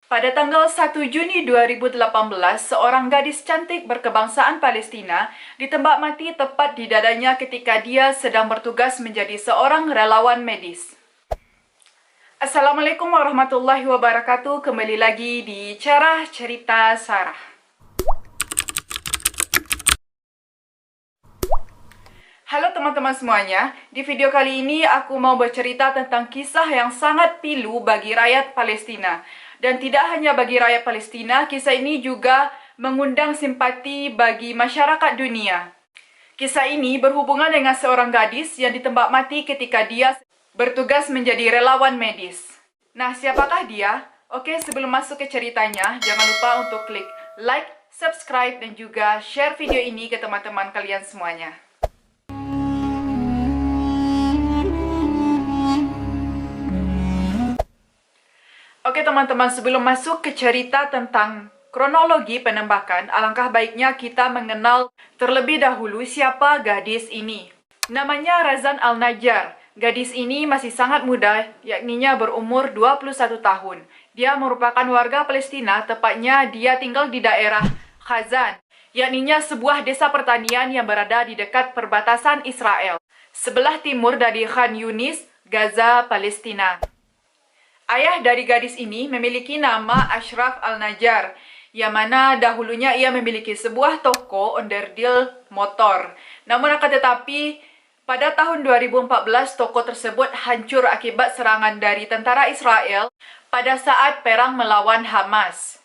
Pada tanggal 1 Juni 2018, seorang gadis cantik berkebangsaan Palestina ditembak mati tepat di dadanya ketika dia sedang bertugas menjadi seorang relawan medis. Assalamualaikum warahmatullahi wabarakatuh. Kembali lagi di Cerah Cerita Sarah. Halo teman-teman semuanya, di video kali ini aku mau bercerita tentang kisah yang sangat pilu bagi rakyat Palestina. Dan tidak hanya bagi rakyat Palestina, kisah ini juga mengundang simpati bagi masyarakat dunia. Kisah ini berhubungan dengan seorang gadis yang ditembak mati ketika dia bertugas menjadi relawan medis. Nah, siapakah dia? Oke, sebelum masuk ke ceritanya, jangan lupa untuk klik like, subscribe, dan juga share video ini ke teman-teman kalian semuanya. Oke teman-teman, sebelum masuk ke cerita tentang kronologi penembakan, alangkah baiknya kita mengenal terlebih dahulu siapa gadis ini. Namanya Razan Al-Najjar. Gadis ini masih sangat muda, yakninya berumur 21 tahun. Dia merupakan warga Palestina, tepatnya dia tinggal di daerah Khazan, yakninya sebuah desa pertanian yang berada di dekat perbatasan Israel, sebelah timur dari Khan Yunis, Gaza, Palestina. Ayah dari gadis ini memiliki nama Ashraf Al-Najjar, yang mana dahulunya ia memiliki sebuah toko onderdil motor. Namun akan tetapi, pada tahun 2014 toko tersebut hancur akibat serangan dari tentara Israel pada saat perang melawan Hamas.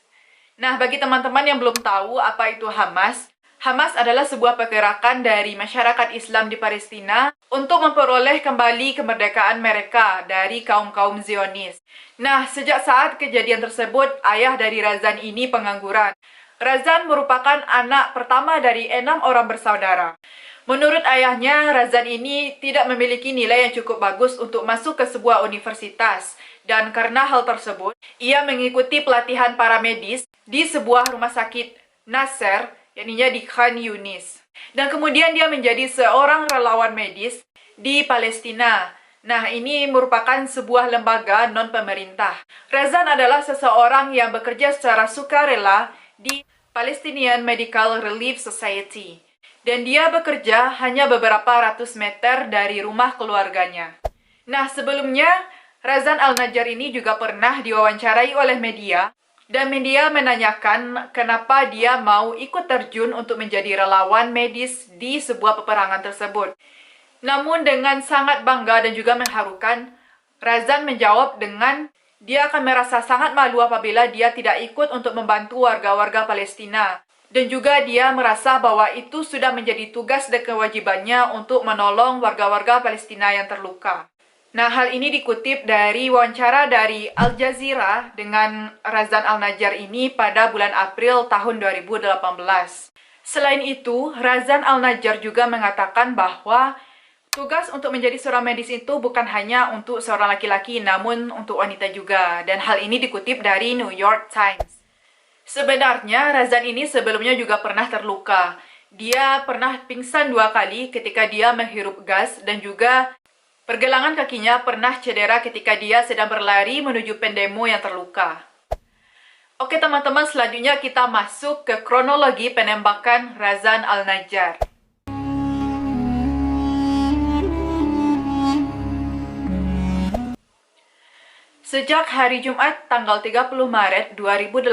Nah, bagi teman-teman yang belum tahu apa itu Hamas, Hamas adalah sebuah pergerakan dari masyarakat Islam di Palestina untuk memperoleh kembali kemerdekaan mereka dari kaum-kaum Zionis. Nah, sejak saat kejadian tersebut, ayah dari Razan ini pengangguran. Razan merupakan anak pertama dari 6 orang bersaudara. Menurut ayahnya, Razan ini tidak memiliki nilai yang cukup bagus untuk masuk ke sebuah universitas. Dan karena hal tersebut, ia mengikuti pelatihan paramedis di sebuah rumah sakit Nasser, yakninya di Khan Yunis. Dan kemudian dia menjadi seorang relawan medis di Palestina. Nah, ini merupakan sebuah lembaga non-pemerintah. Razan adalah seseorang yang bekerja secara sukarela di Palestinian Medical Relief Society. Dan dia bekerja hanya beberapa ratus meter dari rumah keluarganya. Nah, sebelumnya, Razan Al-Najjar ini juga pernah diwawancarai oleh media. Dan media menanyakan kenapa dia mau ikut terjun untuk menjadi relawan medis di sebuah peperangan tersebut. Namun dengan sangat bangga dan juga mengharukan, Razan menjawab dengan dia akan merasa sangat malu apabila dia tidak ikut untuk membantu warga-warga Palestina. Dan juga dia merasa bahwa itu sudah menjadi tugas dan kewajibannya untuk menolong warga-warga Palestina yang terluka. Nah, hal ini dikutip dari wawancara dari Al Jazeera dengan Razan Al-Najjar ini pada bulan April tahun 2018. Selain itu, Razan Al-Najjar juga mengatakan bahwa tugas untuk menjadi seorang medis itu bukan hanya untuk seorang laki-laki, namun untuk wanita juga. Dan hal ini dikutip dari New York Times. Sebenarnya, Razan ini sebelumnya juga pernah terluka. Dia pernah pingsan 2 kali ketika dia menghirup gas dan juga pergelangan kakinya pernah cedera ketika dia sedang berlari menuju pendemo yang terluka. Oke teman-teman, selanjutnya kita masuk ke kronologi penembakan Razan Al-Najjar. Sejak hari Jumat tanggal 30 Maret 2018,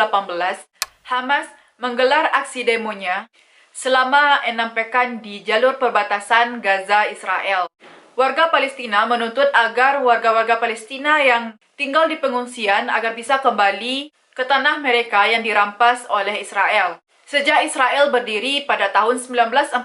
Hamas menggelar aksi demonya selama 6 pekan di jalur perbatasan Gaza Israel. Warga Palestina menuntut agar warga-warga Palestina yang tinggal di pengungsian agar bisa kembali ke tanah mereka yang dirampas oleh Israel. Sejak Israel berdiri pada tahun 1948,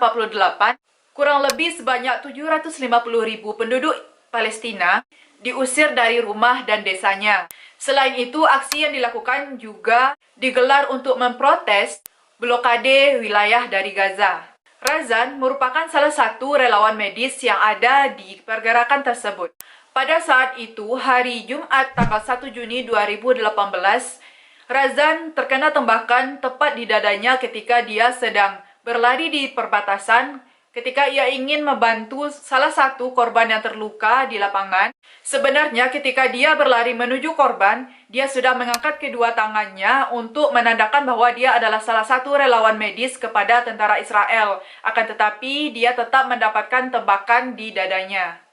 kurang lebih sebanyak 750.000 penduduk Palestina diusir dari rumah dan desanya. Selain itu, aksi yang dilakukan juga digelar untuk memprotes blokade wilayah dari Gaza. Razan merupakan salah satu relawan medis yang ada di pergerakan tersebut. Pada saat itu, hari Jumat tanggal 1 Juni 2018, Razan terkena tembakan tepat di dadanya ketika dia sedang berlari di perbatasan ketika ia ingin membantu salah satu korban yang terluka di lapangan. Sebenarnya ketika dia berlari menuju korban, dia sudah mengangkat kedua tangannya untuk menandakan bahwa dia adalah salah satu relawan medis kepada tentara Israel. Akan tetapi, dia tetap mendapatkan tembakan di dadanya.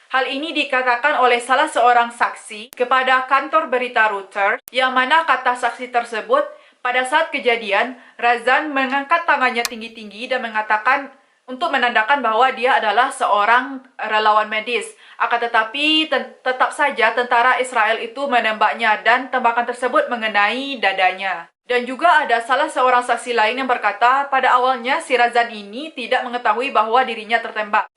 Hal ini dikatakan oleh salah seorang saksi kepada kantor berita Reuters, yang mana kata saksi tersebut, pada saat kejadian, Razan mengangkat tangannya tinggi-tinggi dan mengatakan untuk menandakan bahwa dia adalah seorang relawan medis. Akan tetapi, tetap saja tentara Israel itu menembaknya dan tembakan tersebut mengenai dadanya. Dan juga ada salah seorang saksi lain yang berkata, pada awalnya si Razan ini tidak mengetahui bahwa dirinya tertembak.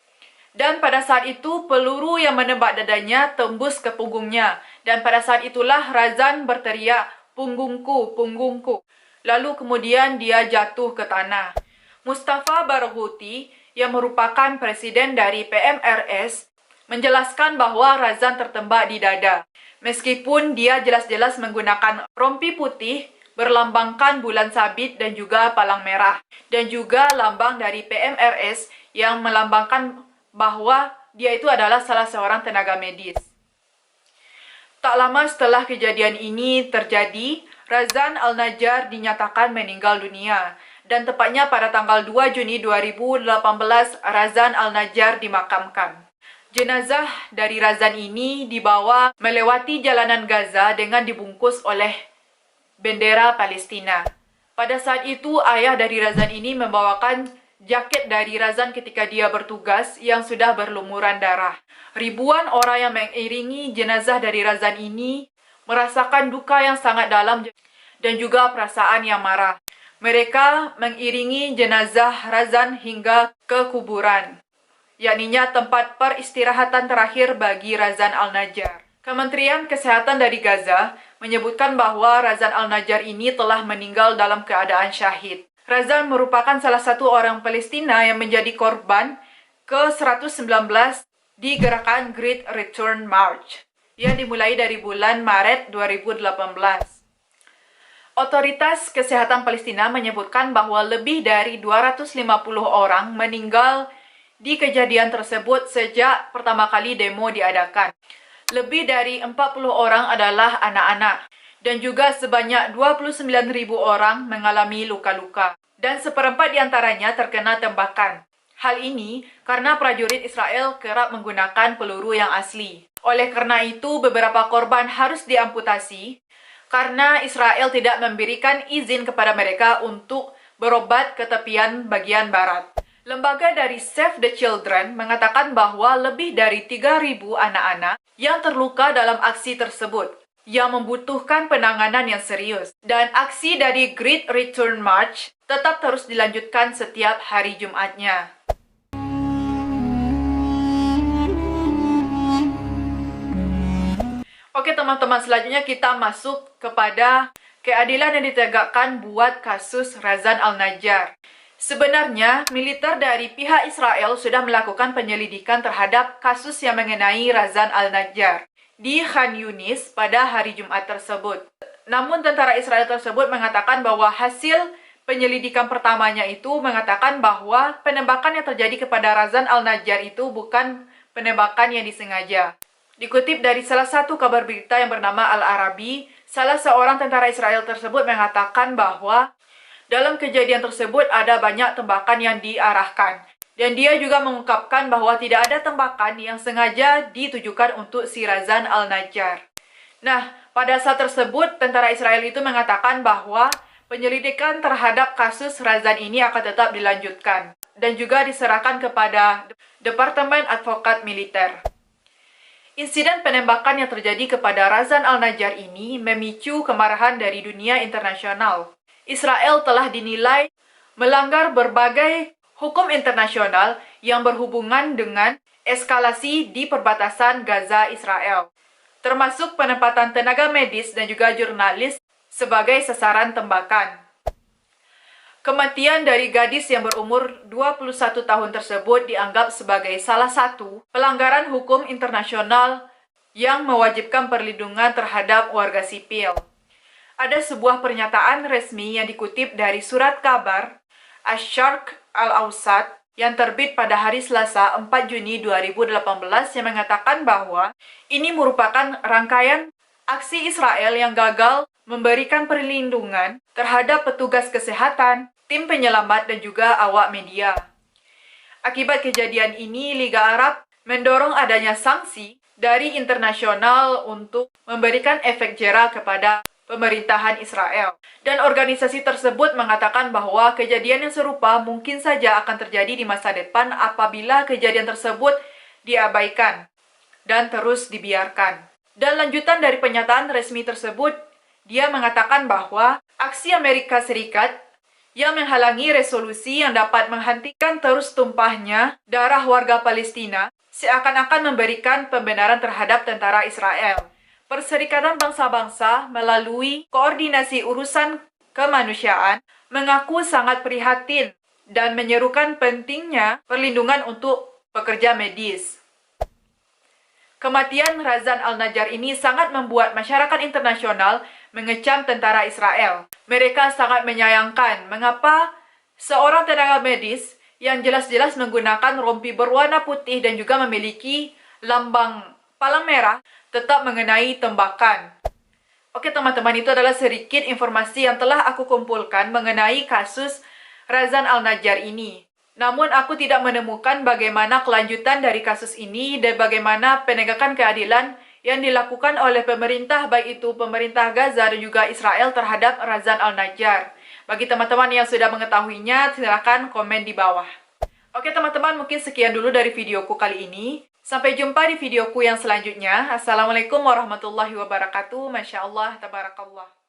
Dan pada saat itu, peluru yang menembak dadanya tembus ke punggungnya. Dan pada saat itulah Razan berteriak, "Punggungku, punggungku." Lalu kemudian dia jatuh ke tanah. Mustafa Barghouti, yang merupakan presiden dari PMRS, menjelaskan bahwa Razan tertembak di dada. Meskipun dia jelas-jelas menggunakan rompi putih, berlambangkan bulan sabit dan juga palang merah. Dan juga lambang dari PMRS yang melambangkan bahwa dia itu adalah salah seorang tenaga medis. Tak lama setelah kejadian ini terjadi, Razan Al-Najjar dinyatakan meninggal dunia. Dan tepatnya pada tanggal 2 Juni 2018, Razan Al-Najjar dimakamkan. Jenazah dari Razan ini dibawa melewati jalanan Gaza dengan dibungkus oleh bendera Palestina. Pada saat itu, ayah dari Razan ini membawakan jaket dari Razan ketika dia bertugas yang sudah berlumuran darah. Ribuan orang yang mengiringi jenazah dari Razan ini merasakan duka yang sangat dalam dan juga perasaan yang marah. Mereka mengiringi jenazah Razan hingga ke kuburan, yakninya tempat peristirahatan terakhir bagi Razan Al-Najjar. Kementerian Kesehatan dari Gaza menyebutkan bahwa Razan Al-Najjar ini telah meninggal dalam keadaan syahid. Razan merupakan salah satu orang Palestina yang menjadi korban ke-119 di gerakan Great Return March yang dimulai dari bulan Maret 2018. Otoritas Kesehatan Palestina menyebutkan bahwa lebih dari 250 orang meninggal di kejadian tersebut sejak pertama kali demo diadakan. Lebih dari 40 orang adalah anak-anak, dan juga sebanyak 29.000 orang mengalami luka-luka, dan seperempat diantaranya terkena tembakan. Hal ini karena prajurit Israel kerap menggunakan peluru yang asli. Oleh karena itu, beberapa korban harus diamputasi, karena Israel tidak memberikan izin kepada mereka untuk berobat ke tepian bagian barat. Lembaga dari Save the Children mengatakan bahwa lebih dari 3.000 anak-anak yang terluka dalam aksi tersebut, yang membutuhkan penanganan yang serius. Dan aksi dari Great Return March tetap terus dilanjutkan setiap hari Jumatnya. Oke teman-teman, selanjutnya kita masuk kepada keadilan yang ditegakkan buat kasus Razan Al-Najjar. Sebenarnya, militer dari pihak Israel sudah melakukan penyelidikan terhadap kasus yang mengenai Razan Al-Najjar di Khan Yunis pada hari Jumat tersebut. Namun tentara Israel tersebut mengatakan bahwa hasil penyelidikan pertamanya itu mengatakan bahwa penembakan yang terjadi kepada Razan Al-Najjar itu bukan penembakan yang disengaja. Dikutip dari salah satu kabar berita yang bernama Al-Arabi, salah seorang tentara Israel tersebut mengatakan bahwa dalam kejadian tersebut ada banyak tembakan yang diarahkan. Dan dia juga mengungkapkan bahwa tidak ada tembakan yang sengaja ditujukan untuk si Razan Al-Najjar. Nah, pada saat tersebut, tentara Israel itu mengatakan bahwa penyelidikan terhadap kasus Razan ini akan tetap dilanjutkan dan juga diserahkan kepada Departemen Advokat Militer. Insiden penembakan yang terjadi kepada Razan Al-Najjar ini memicu kemarahan dari dunia internasional. Israel telah dinilai melanggar berbagai hukum internasional yang berhubungan dengan eskalasi di perbatasan Gaza-Israel, termasuk penempatan tenaga medis dan juga jurnalis sebagai sasaran tembakan. Kematian dari gadis yang berumur 21 tahun tersebut dianggap sebagai salah satu pelanggaran hukum internasional yang mewajibkan perlindungan terhadap warga sipil. Ada sebuah pernyataan resmi yang dikutip dari surat kabar Asy-Syarq Al-Awsat yang terbit pada hari Selasa 4 Juni 2018 yang mengatakan bahwa ini merupakan rangkaian aksi Israel yang gagal memberikan perlindungan terhadap petugas kesehatan, tim penyelamat, dan juga awak media. Akibat kejadian ini, Liga Arab mendorong adanya sanksi dari internasional untuk memberikan efek jera kepada pemerintahan Israel. Dan organisasi tersebut mengatakan bahwa kejadian yang serupa mungkin saja akan terjadi di masa depan apabila kejadian tersebut diabaikan dan terus dibiarkan. Dan lanjutan dari pernyataan resmi tersebut, dia mengatakan bahwa aksi Amerika Serikat yang menghalangi resolusi yang dapat menghentikan terus tumpahnya darah warga Palestina seakan-akan memberikan pembenaran terhadap tentara Israel. Perserikatan Bangsa-Bangsa melalui Koordinasi Urusan Kemanusiaan mengaku sangat prihatin dan menyerukan pentingnya perlindungan untuk pekerja medis. Kematian Razan Al-Najjar ini sangat membuat masyarakat internasional mengecam tentara Israel. Mereka sangat menyayangkan mengapa seorang tenaga medis yang jelas-jelas menggunakan rompi berwarna putih dan juga memiliki lambang palang merah tetap mengenai tembakan. Oke teman-teman, itu adalah sedikit informasi yang telah aku kumpulkan mengenai kasus Razan Al-Najjar ini. Namun aku tidak menemukan bagaimana kelanjutan dari kasus ini dan bagaimana penegakan keadilan yang dilakukan oleh pemerintah, baik itu pemerintah Gaza dan juga Israel terhadap Razan Al-Najjar. Bagi teman-teman yang sudah mengetahuinya, silakan komen di bawah. Oke teman-teman, mungkin sekian dulu dari videoku kali ini. Sampai jumpa di videoku yang selanjutnya. Assalamualaikum warahmatullahi wabarakatuh. Masya Allah, tabarakallah.